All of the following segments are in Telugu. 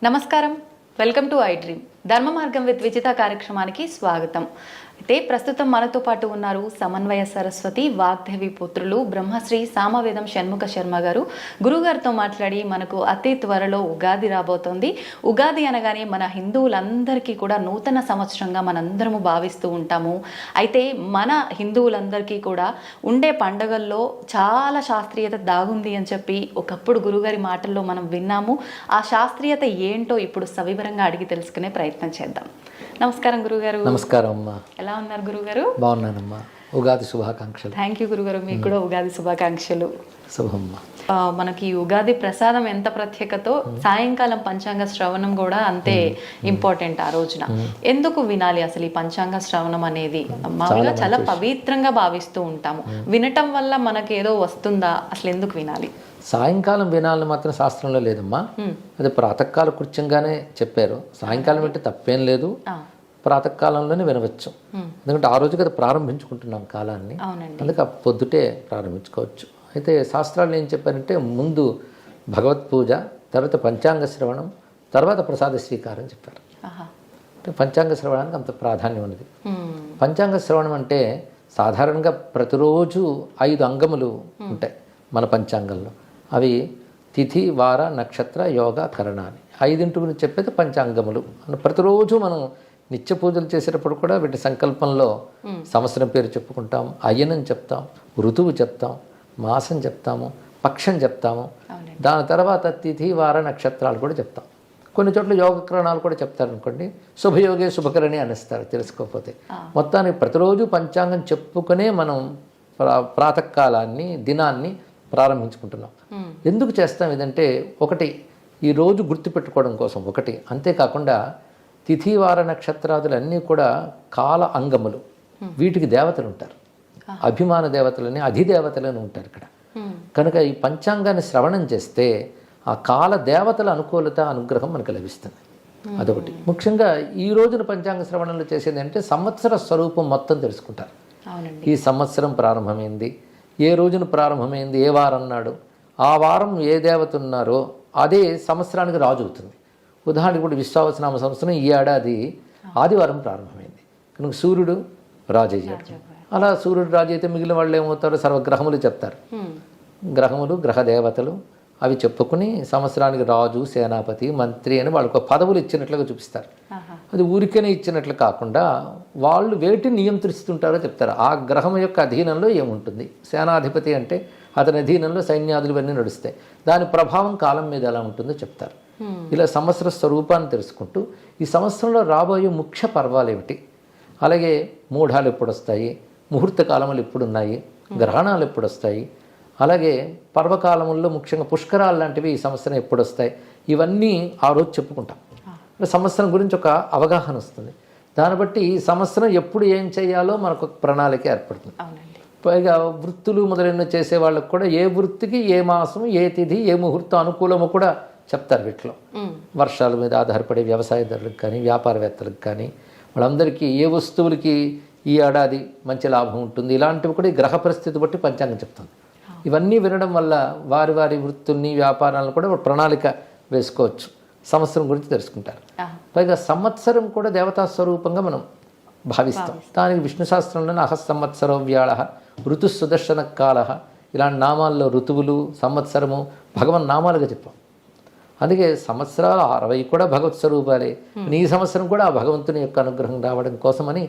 నమస్కారం, వెల్కమ్ టు ఐ డ్రీమ్. ధర్మ మార్గం విత్ విజిత కార్యక్రమానికి స్వాగతం. అయితే ప్రస్తుతం మనతో పాటు ఉన్నారు సమన్వయ సరస్వతి వాగ్దేవి పుత్రులు బ్రహ్మశ్రీ సామవేదం షణ్ముఖ శర్మ గారు. గురుగారితో మాట్లాడి మనకు అతి త్వరలో ఉగాది రాబోతోంది. ఉగాది అనగానే మన హిందువులందరికీ కూడా నూతన సంవత్సరంగా మనందరము భావిస్తూ ఉంటాము. అయితే మన హిందువులందరికీ కూడా ఉండే పండగల్లో చాలా శాస్త్రీయత దాగుంది అని చెప్పి ఒకప్పుడు గురుగారి మాటల్లో మనం విన్నాము. ఆ శాస్త్రీయత ఏంటో ఇప్పుడు సవివరంగా అడిగి తెలుసుకునే ప్రయత్నం చేద్దాం. నమస్కారం గురుగారు. నమస్కారం అమ్మా. ఎలా ఉన్నారు గురుగారు? బాగున్నానమ్మా. ఉగాది శుభాకాంక్షలు. థ్యాంక్ యూ గురుగారు, మీకు కూడా ఉగాది శుభాకాంక్షలు. శుభమ్మా. మనకి ఉగాది ప్రసాదం ఎంత ప్రత్యేకతో సాయంకాలం పంచాంగ శ్రవణం కూడా అంతే ఇంపార్టెంట్ ఆ రోజున. ఎందుకు వినాలి అసలు ఈ పంచాంగ శ్రవణం అనేది? మామూలుగా చాలా పవిత్రంగా భావిస్తూ ఉంటాము. వినటం వల్ల మనకి ఏదో వస్తుందా? అసలు ఎందుకు వినాలి? సాయంకాలం వినాలని మాత్రం శాస్త్రంలో లేదమ్మా. అది ప్రాతకాల కృత్యంగానే చెప్పారు. సాయంకాలం అంటే తప్పేం లేదు, ప్రాతకాలంలోనే వినవచ్చు. ఎందుకంటే ఆ రోజు కదా ప్రారంభించుకుంటున్నాం కాలాన్ని, అందుకే పొద్దుటే ప్రారంభించుకోవచ్చు. అయితే శాస్త్రాలు ఏం చెప్పారంటే ముందు భగవత్ పూజ, తర్వాత పంచాంగ శ్రవణం, తర్వాత ప్రసాద స్వీకారం చెప్పారు. అంటే పంచాంగ శ్రవణానికి అంత ప్రాధాన్యం ఉన్నది. పంచాంగ శ్రవణం అంటే సాధారణంగా ప్రతిరోజు 5 అంగములు ఉంటాయి మన పంచాంగంలో. అవి తిథి, వార, నక్షత్ర, యోగ, కరణ అని 5 గురించి చెప్పేది పంచాంగములు. ప్రతిరోజు మనం నిత్య పూజలు చేసేటప్పుడు కూడా వీటి సంకల్పంలో సంవత్సరం పేరు చెప్పుకుంటాం, అయ్యనం చెప్తాం, ఋతువు చెప్తాం, మాసం చెప్తాము, పక్షం చెప్తాము. దాని తర్వాత తిథి, వార, నక్షత్రాలు కూడా చెప్తాం. కొన్ని చోట్ల యోగకరణాలు కూడా చెప్తారనుకోండి. శుభయోగే శుభకరణి అనేస్తారు తెలుసుకోకపోతే. మొత్తానికి ప్రతిరోజు పంచాంగం చెప్పుకునే మనం ప్రాతకాలాన్ని, దినాన్ని ప్రారంభించుకుంటున్నాం. ఎందుకు చేస్తాం ఇదంటే, ఒకటి ఈ రోజు గుర్తుపెట్టుకోవడం కోసం, ఒకటి. అంతేకాకుండా తిథి, వార, నక్షత్రాదులు అన్నీ కూడా కాల అంగములు. వీటికి దేవతలు ఉంటారు, అభిమాన దేవతలని, అధిదేవతలని ఉంటారు ఇక్కడ. కనుక ఈ పంచాంగాన్ని శ్రవణం చేస్తే ఆ కాల దేవతల అనుకూలత, అనుగ్రహం మనకు లభిస్తుంది. అదొకటి. ముఖ్యంగా ఈ రోజున పంచాంగ శ్రవణంలో చేసేది అంటే సంవత్సర స్వరూపం మొత్తం తెలుసుకుంటారు. ఈ సంవత్సరం ప్రారంభమైంది, ఏ రోజున ప్రారంభమైంది, ఏ వారం నాడు, ఆ వారం ఏ దేవత ఉన్నారో అదే సంవత్సరానికి రాజు అవుతుంది. ఉదాహరణకు ఇప్పుడు విశ్వావసనామ సంవత్సరం ఈ ఏడాది ఆదివారం ప్రారంభమైంది కనుక సూర్యుడు రాజు అయ్యాడు. అలా సూర్యుడు రాజు అయితే మిగిలిన వాళ్ళు ఏమవుతారో సర్వగ్రహములు చెప్తారు. గ్రహములు, గ్రహ దేవతలు అవి చెప్పుకుని సంవత్సరానికి రాజు, సేనాపతి, మంత్రి అని వాళ్ళకు పదవులు ఇచ్చినట్లుగా చూపిస్తారు. అది ఊరికేనే ఇచ్చినట్లు కాకుండా వాళ్ళు వేటిని నియంత్రిస్తుంటారో చెప్తారు. ఆ గ్రహం యొక్క అధీనంలో ఏముంటుంది. సేనాధిపతి అంటే అతని అధీనంలో సైన్యాదులు ఇవన్నీ నడుస్తాయి. దాని ప్రభావం కాలం మీద ఎలా ఉంటుందో చెప్తారు. ఇలా సంవత్సర స్వరూపాన్ని తెలుసుకుంటూ ఈ సంవత్సరంలో రాబోయే ముఖ్య పర్వాలు ఏమిటి, అలాగే మూఢాలు ఎప్పుడు వస్తాయి, ముహూర్త కాలములు ఎప్పుడున్నాయి, గ్రహణాలు ఎప్పుడు వస్తాయి, అలాగే పర్వకాలముల్లో ముఖ్యంగా పుష్కరాలు లాంటివి ఈ సంవత్సరం ఎప్పుడు వస్తాయి, ఇవన్నీ ఆ రోజు చెప్పుకుంటాం. సంవత్సరం గురించి ఒక అవగాహన వస్తుంది. దాన్ని బట్టి ఈ సంవత్సరం ఎప్పుడు ఏం చేయాలో మనకు ప్రణాళిక ఏర్పడుతుంది. పైగా వృత్తులు మొదలైన చేసే వాళ్ళకు కూడా ఏ వృత్తికి ఏ మాసం, ఏ తిథి, ఏ ముహూర్తం అనుకూలము కూడా చెప్తారు. వీటిలో వర్షాల మీద ఆధారపడే వ్యవసాయదారులకు కానీ, వ్యాపారవేత్తలకు కానీ, వాళ్ళందరికీ ఏ వస్తువులకి ఈ ఏడాది మంచి లాభం ఉంటుంది, ఇలాంటివి కూడా ఈ గ్రహ పరిస్థితి బట్టి పంచాంగం చెప్తుంది. ఇవన్నీ వినడం వల్ల వారి వారి వృత్తుల్ని, వ్యాపారాలను కూడా ప్రణాళిక వేసుకోవచ్చు. సంవత్సరం గురించి తెలుసుకుంటారు. పైగా సంవత్సరం కూడా దేవతా స్వరూపంగా మనం భావిస్తాం. దానికి విష్ణు శాస్త్రంలోనే అహ సంవత్సరో వ్యాళ, ఋతు సుదర్శన కాల, ఇలాంటి నామాల్లో ఋతువులు, సంవత్సరము భగవన్ నామాలుగా చెప్పాం. అందుకే సంవత్సరాలు 60 కూడా భగవత్ స్వరూపాలే. ఈ సంవత్సరం కూడా ఆ భగవంతుని యొక్క అనుగ్రహం రావడం కోసమని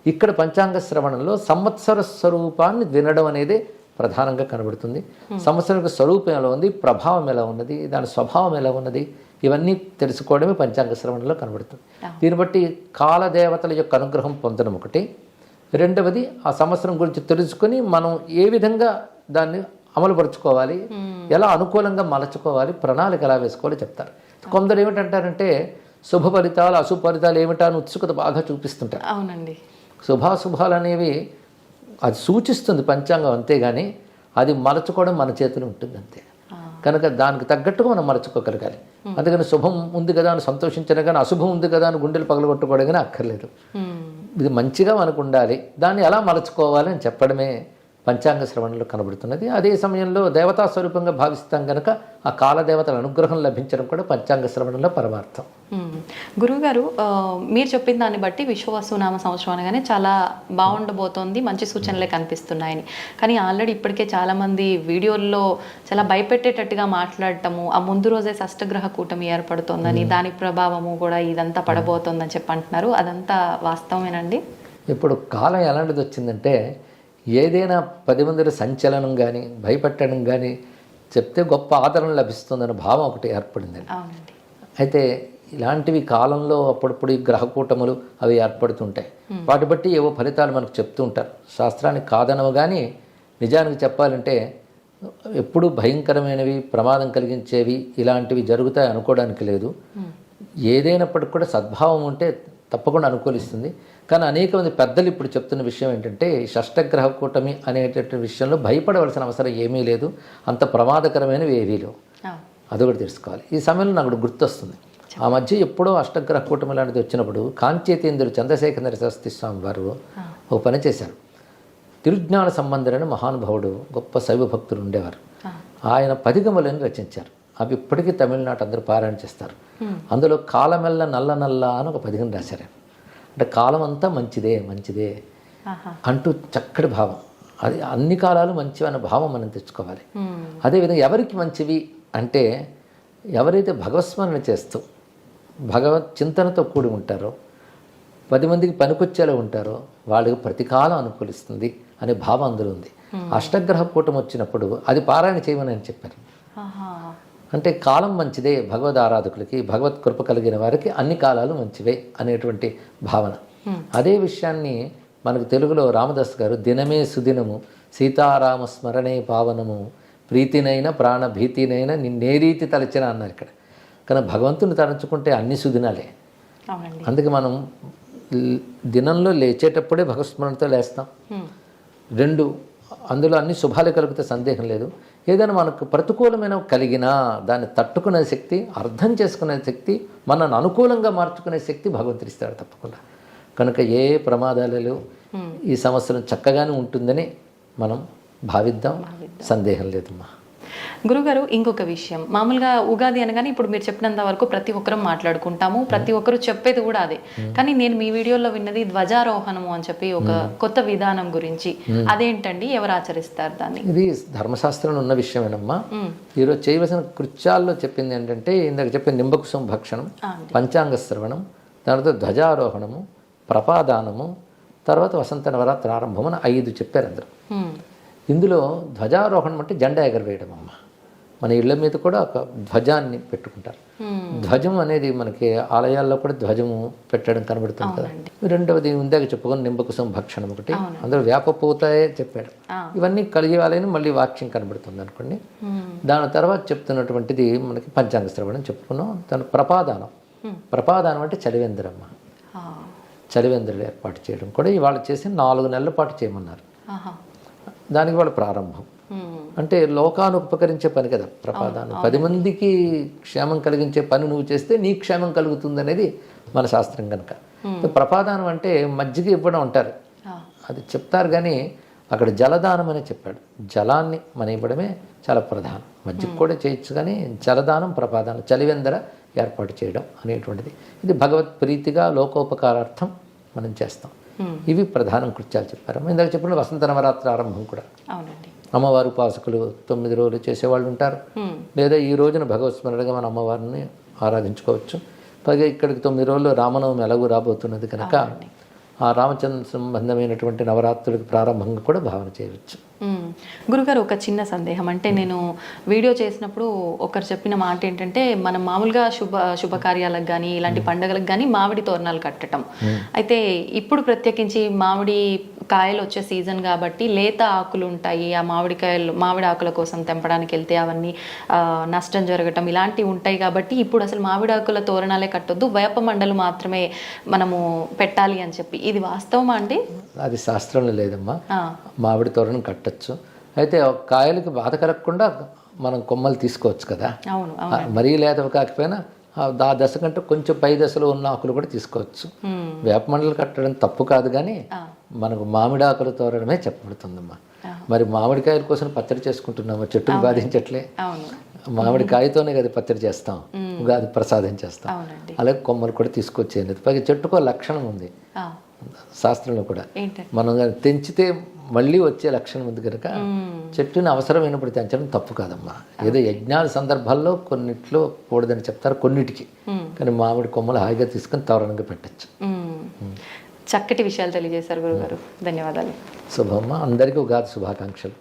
ఇక్కడ పంచాంగ శ్రవణంలో సంవత్సర స్వరూపాన్ని వినడం అనేది ప్రధానంగా కనబడుతుంది. సంవత్సరం యొక్క స్వరూపం ఎలా ఉంది, ప్రభావం ఎలా ఉన్నది, దాని స్వభావం ఎలా ఉన్నది, ఇవన్నీ తెలుసుకోవడమే పంచాంగ శ్రవణంలో కనబడుతుంది. దీన్ని బట్టి కాలదేవతల యొక్క అనుగ్రహం పొందడం ఒకటి. రెండవది ఆ సంవత్సరం గురించి తెలుసుకొని మనం ఏ విధంగా దాన్ని అమలుపరుచుకోవాలి, ఎలా అనుకూలంగా మలచుకోవాలి, ప్రణాళిక ఎలా వేసుకోవాలో చెప్తారు. కొందరు ఏమిటంటారంటే శుభ ఫలితాలు, అశుభ ఫలితాలు ఏమిటా అని ఉత్సుకత బాగా చూపిస్తుంటారు. అవునండి. శుభాశుభాలు అనేవి అది సూచిస్తుంది పంచాంగం, అంతేగాని అది మలచుకోవడం మన చేతిలో ఉంటుంది అంతే. కనుక దానికి తగ్గట్టుగా మనం మలచుకోగలగాలి. అందుకని శుభం ఉంది కదా అని సంతోషించడం కానీ, అశుభం ఉంది కదా అని గుండెలు పగలగొట్టుకోవడం కానీ అక్కర్లేదు. ఇది మంచిగా మనకు ఉండాలి, దాన్ని ఎలా మలచుకోవాలి అని చెప్పడమే పంచాంగ శ్రవణంలో కనబడుతున్నది. అదే సమయంలో దేవతా స్వరూపంగా భావిస్తాం కనుక ఆ కాలదేవతల అనుగ్రహం లభించడం కూడా పంచాంగ శ్రవణంలో పరమార్థం. గురువుగారు, మీరు చెప్పిన దాన్ని బట్టి విశ్వవసునామ సంవత్సరం అనగానే చాలా బాగుండబోతోంది, మంచి సూచనలే కనిపిస్తున్నాయని. కానీ ఆల్రెడీ ఇప్పటికే చాలామంది వీడియోల్లో చాలా భయపెట్టేటట్టుగా మాట్లాడటము, ఆ ముందు రోజే షష్టగ్రహ కూటమి ఏర్పడుతోందని, దాని ప్రభావము కూడా ఇదంతా పడబోతోందని చెప్పి అంటున్నారు. అదంతా వాస్తవమేనండి? ఇప్పుడు కాలం ఎలాంటిది వచ్చిందంటే, ఏదైనా 10 మందిలో సంచలనం కానీ భయపెట్టడం కానీ చెప్తే గొప్ప ఆదరణ లభిస్తుందన్న భావం ఒకటి ఏర్పడిందండి. అవునండి. అయితే ఇలాంటివి కాలంలో అప్పుడప్పుడు ఈ గ్రహకూటములు అవి ఏర్పడుతుంటాయి. వాటి బట్టి ఏవో ఫలితాలు మనకు చెప్తూ ఉంటారు. శాస్త్రానికి కాదనవు కానీ నిజానికి చెప్పాలంటే ఎప్పుడూ భయంకరమైనవి, ప్రమాదం కలిగించేవి ఇలాంటివి జరుగుతాయి అనుకోవడానికి లేదు. ఏదైనప్పటికి కూడా సద్భావం ఉంటే తప్పకుండా అనుకూలిస్తుంది. కానీ అనేక మంది పెద్దలు ఇప్పుడు చెప్తున్న విషయం ఏంటంటే, షష్టగ్రహ కూటమి అనేటటువంటి విషయంలో భయపడవలసిన అవసరం ఏమీ లేదు, అంత ప్రమాదకరమైనవి ఏవీ లేవు. అదొకటి తెలుసుకోవాలి. ఈ సమయంలో నాకు గుర్తొస్తుంది, ఆ మధ్య ఎప్పుడో అష్టగ్రహ కూటమి లాంటిది వచ్చినప్పుడు కాంచేతేంద్రుడు చంద్రశేఖర సరస్వతి స్వామి వారు ఒక పని చేశారు. తిరుజ్ఞాన సంబంధుడైన మహానుభావుడు, గొప్ప శైవ భక్తులు ఉండేవారు. ఆయన పదిగములను రచించారు. అవి ఇప్పటికీ తమిళనాడు అందరూ పారాయణ చేస్తారు. అందులో కాలమెల్ల నల్ల నల్ల అని ఒక పదిగం రాశారు. అంటే కాలం అంతా మంచిదే మంచిదే అంటూ చక్కటి భావం. అది అన్ని కాలాలు మంచివి అనే భావం మనం తెచ్చుకోవాలి. అదేవిధంగా ఎవరికి మంచివి అంటే, ఎవరైతే భగవత్స్మరణ చేస్తూ భగవత్ చింతనతో కూడి ఉంటారో, 10 మందికి పనికొచ్చేలా ఉంటారో వాళ్ళకి ప్రతికాలం అనుకూలిస్తుంది అనే భావం అందులో ఉంది. అష్టగ్రహ కూటమి వచ్చినప్పుడు అది పారాయణ చేయమని అని చెప్పారు. అంటే కాలం మంచిదే భగవద్ ఆరాధకులకి, భగవత్ కృప కలిగిన వారికి అన్ని కాలాలు మంచివే అనేటువంటి భావన. అదే విషయాన్ని మనకు తెలుగులో రామదాస్ గారు దినమే సుదినము సీతారామ స్మరణే పావనము ప్రీతినైన ప్రాణభీతినైన నిన్నే రీతి తలచిన అన్నారు ఇక్కడ. కానీ భగవంతుని తలంచుకుంటే అన్ని సుదినాలే. అందుకే మనం దినంలో లేచేటప్పుడే భగవత్స్మరణతో లేస్తాం. 2 అందులో అన్ని శుభాలు కలిగితే సందేహం లేదు. ఏదైనా మనకు ప్రతికూలమైన కలిగినా దాన్ని తట్టుకునే శక్తి, అర్థం చేసుకునే శక్తి, మనల్ని అనుకూలంగా మార్చుకునే శక్తి భగవంతుడు ఇస్తాడు తప్పకుండా. కనుక ఏ ప్రమాదాలు ఈ సంవత్సరం చక్కగానే ఉంటుందని మనం భావిద్దాం, సందేహం లేదమ్మా. గురుగారు, ఇంకొక విషయం, మామూలుగా ఉగాది అనగానే ఇప్పుడు మీరు చెప్పినంత వరకు ప్రతి ఒక్కరూ మాట్లాడుకుంటాము, ప్రతి ఒక్కరు చెప్పేది కూడా అదే. కానీ నేను మీ వీడియోలో విన్నది ధ్వజారోహణము అని చెప్పి ఒక కొత్త విధానం గురించి. అదేంటండి, ఎవరు ఆచరిస్తారు దాన్ని? ఇది ధర్మశాస్త్రంలో ఉన్న విషయమేనమ్మా. ఈరోజు చేయవలసిన కృత్యాల్లో చెప్పింది ఏంటంటే, ఇందాక చెప్పిన నింబకుశం భక్షణం, పంచాంగ శ్రవణం, తర్వాత ధ్వజారోహణము, ప్రపాదానము, తర్వాత వసంత నవరాత్రి ఆరంభం అని 5 చెప్పారు అందరూ. ఇందులో ధ్వజారోహణం అంటే జెండా ఎగరవేయడం అమ్మ. మన ఇళ్ల మీద కూడా ఒక ధ్వజాన్ని పెట్టుకుంటారు. ధ్వజం అనేది మనకి ఆలయాల్లో కూడా ధ్వజము పెట్టడం కనబడుతుంది కదా. రెండవది ఇందాక చెప్పుకొని నింబకుశం భక్షణం ఒకటి, అందులో వేపపూతాయే చెప్పాడు. ఇవన్నీ కలిగాలని మళ్ళీ వాక్యం కనబడుతుంది అనుకోండి. దాని తర్వాత చెప్తున్నటువంటిది మనకి పంచాంగ శ్రవణం చెప్పుకున్నాం. దాని ప్రపాదానం అంటే చలివేంద్రమ్మ. చలివేంద్రులు ఏర్పాటు చేయడం కూడా ఇవాళ చేసి 4 నెలల పాటు చేయమన్నారు. దానికి వాళ్ళ ప్రారంభం అంటే లోకాన్ని ఉపకరించే పని కదా ప్రపాదానం. 10 మందికి క్షేమం కలిగించే పని నువ్వు చేస్తే నీ క్షేమం కలుగుతుంది అనేది మన శాస్త్రం కనుక. ప్రపాదానం అంటే మజ్జిగ ఇవ్వడం అంటారు, అది చెప్తారు. కానీ అక్కడ జలదానం అని చెప్పాడు. జలాన్ని మన ఇవ్వడమే చాలా ప్రధానం. మజ్జిగ కూడా చేయొచ్చు, కానీ జలదానం, ప్రపాదానం, చలివెందర ఏర్పాటు చేయడం అనేటువంటిది ఇది భగవత్ ప్రీతిగా లోకోపకారార్థం మనం చేస్తాం. ఇవి ప్రధాన కృత్యాలు చెప్పారు. ఇందాక చెప్పిన వసంత నవరాత్రి ఆరంభం కూడా అమ్మవారు ఉపాసకులు 9 రోజులు చేసేవాళ్ళు ఉంటారు. లేదా ఈ రోజున భగవత్ స్మరణగా మన అమ్మవారిని ఆరాధించుకోవచ్చు. పైగా ఇక్కడికి 9 రోజులు రామనవమి ఎలాగూ రాబోతున్నది కనుక ఆ రామచంద్ర సంబంధమైనటువంటి నవరాత్రులకు ప్రారంభంగా కూడా భావన చేయవచ్చు. గురుగారు, ఒక చిన్న సందేహం. అంటే నేను వీడియో చేసినప్పుడు ఒకరు చెప్పిన మాట ఏంటంటే, మనం మామూలుగా శుభకార్యాలకు కానీ ఇలాంటి పండుగలకు కానీ మామిడి తోరణాలు కట్టడం. అయితే ఇప్పుడు ప్రత్యేకించి మామిడి కాయలు వచ్చే సీజన్ కాబట్టి లేత ఆకులు ఉంటాయి. ఆ మామిడి ఆకుల కోసం తెంపడానికి వెళ్తే అవన్నీ నష్టం జరగటం ఇలాంటివి ఉంటాయి. కాబట్టి ఇప్పుడు అసలు మామిడి ఆకుల తోరణాలే కట్టొద్దు, వేప మండలు మాత్రమే మనము పెట్టాలి అని చెప్పి, ఇది వాస్తవమా అండి? అది శాస్త్రంలో లేదమ్మా. మామిడి తోరణం కట్టచ్చు, అయితే కాయలకి బాధ కలగకుండా మనం కొమ్మలు తీసుకోవచ్చు కదా. మరీ లేతవి కాకపోయినా ఆ దశ కంటే కొంచెం పై దశలో ఉన్న ఆకులు కూడా తీసుకోవచ్చు. వేప మండలు కట్టడం తప్పు కాదు, కానీ మనకు మామిడి ఆకులు తోరణమే చెప్పబడుతుందమ్మా. మరి మామిడికాయల కోసం పచ్చడి చేసుకుంటున్నాము, చెట్టును బాధించట్లే. అవును. మామిడికాయతోనే కదా పచ్చడి చేస్తాం, ఉగాది ప్రసాదం చేస్తాం. అవునండి. అలాగే కొమ్మలు కూడా తీసుకొచ్చేయండి. పైగా చెట్టుకో లక్షణం ఉంది ఆ, శాస్త్రంలో కూడా. ఏంటంటే మనం కానీ తెంచితే మళ్ళీ వచ్చే లక్షణం ఉంది కనుక చెట్టుని అవసరమైనప్పుడు తెంచడం తప్పు కాదమ్మా. ఏదో యజ్ఞాల సందర్భాల్లో కొన్నిట్లో కూడదని చెప్తారు, కొన్నిటికి. కానీ మామిడి కొమ్మలు హాయిగా తీసుకొని తోరణంగా పెట్టచ్చు. చక్కటి విషయాలు తెలియజేశారు గురుగారు. ధన్యవాదాలు. శుభమ్మ, అందరికీ ఉగాది శుభాకాంక్షలు.